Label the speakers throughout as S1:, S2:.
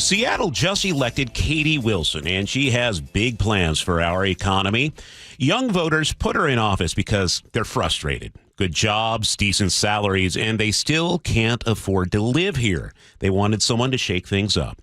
S1: Seattle just elected Katie Wilson, and she has big plans for our economy. Young voters put her in office because they're frustrated. Good jobs, decent salaries, and they still can't afford to live here. They wanted someone to shake things up.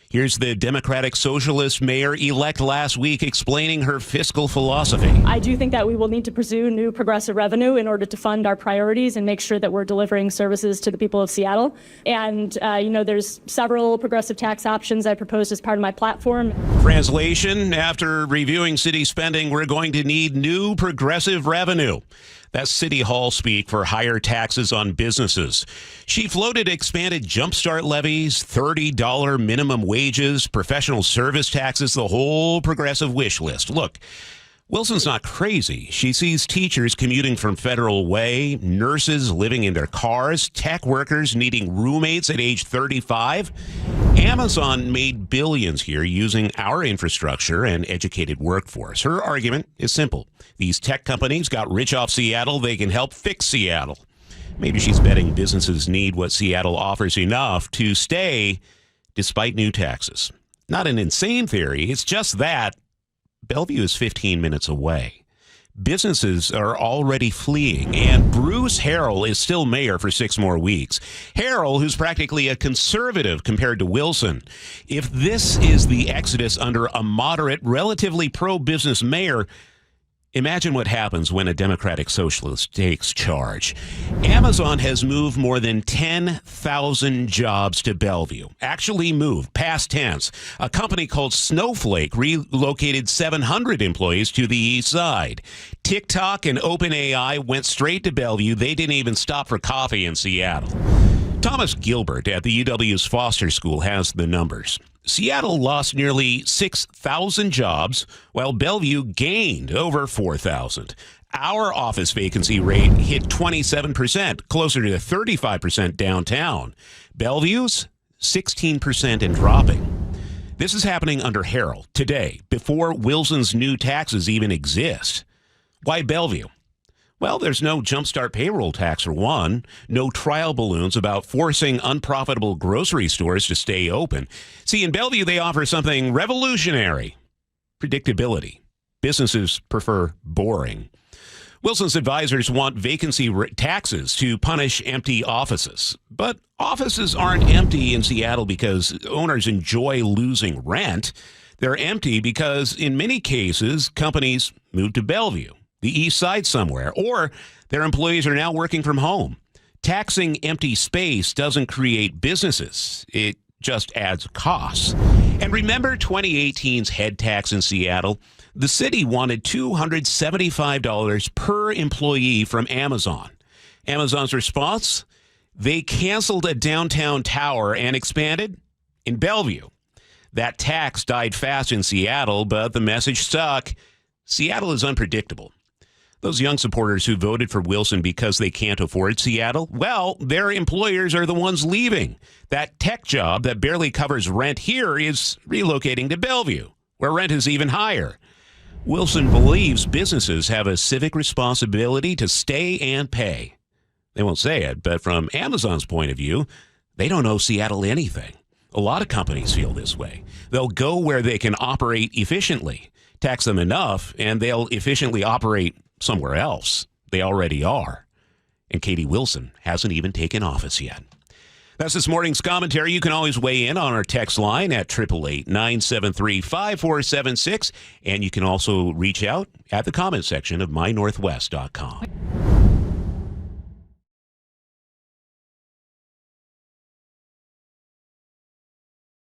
S1: Here's the Democratic Socialist mayor-elect last week explaining her fiscal philosophy.
S2: I do think that we will need to pursue new progressive revenue in order to fund our priorities and make sure that we're delivering services to the people of Seattle. And, there's several progressive tax options I proposed as part of my platform.
S1: Translation, after reviewing city spending, we're going to need new progressive revenue. That's City Hall speak for higher taxes on businesses. She floated expanded jumpstart levies, $30 minimum wages, professional service taxes, the whole progressive wish list. Look, Wilson's not crazy. She sees teachers commuting from Federal Way, nurses living in their cars, tech workers needing roommates at age 35. Amazon made billions here using our infrastructure and educated workforce. Her argument is simple. These tech companies got rich off Seattle. They can help fix Seattle. Maybe she's betting businesses need what Seattle offers enough to stay despite new taxes. Not an insane theory. It's just that Bellevue is 15 minutes away. Businesses are already fleeing, and Bruce Harrell is still mayor for 6 more weeks. Harrell, who's practically a conservative compared to Wilson. If this is the exodus under a moderate, relatively pro-business mayor, imagine what happens when a Democratic Socialist takes charge. Amazon has moved more than 10,000 jobs to Bellevue. Actually moved, past tense. A company called Snowflake relocated 700 employees to the east side. TikTok and OpenAI went straight to Bellevue. They didn't even stop for coffee in Seattle. Thomas Gilbert at the UW's Foster School has the numbers. Seattle lost nearly 6,000 jobs, while Bellevue gained over 4,000. Our office vacancy rate hit 27%, closer to 35% downtown. Bellevue's 16% and dropping. This is happening under Harrell today, before Wilson's new taxes even exist. Why Bellevue? Well, there's no jumpstart payroll tax for one, no trial balloons about forcing unprofitable grocery stores to stay open. See, in Bellevue, they offer something revolutionary: predictability. Businesses prefer boring. Wilson's advisors want vacancy taxes to punish empty offices. But offices aren't empty in Seattle because owners enjoy losing rent. They're empty because, in many cases, companies move to Bellevue, the east side somewhere, or their employees are now working from home. Taxing empty space doesn't create businesses. It just adds costs. And remember 2018's head tax in Seattle? The city wanted $275 per employee from Amazon. Amazon's response? They canceled a downtown tower and expanded in Bellevue. That tax died fast in Seattle, but the message stuck. Seattle is unpredictable. Those young supporters who voted for Wilson because they can't afford Seattle, well, their employers are the ones leaving. That tech job that barely covers rent here is relocating to Bellevue, where rent is even higher. Wilson believes businesses have a civic responsibility to stay and pay. They won't say it, but from Amazon's point of view, they don't owe Seattle anything. A lot of companies feel this way. They'll go where they can operate efficiently, tax them enough, and they'll efficiently operate somewhere else. They already are. And Katie Wilson hasn't even taken office yet. That's this morning's commentary. You can always weigh in on our text line at 888-973-5476. And you can also reach out at the comment section of mynorthwest.com.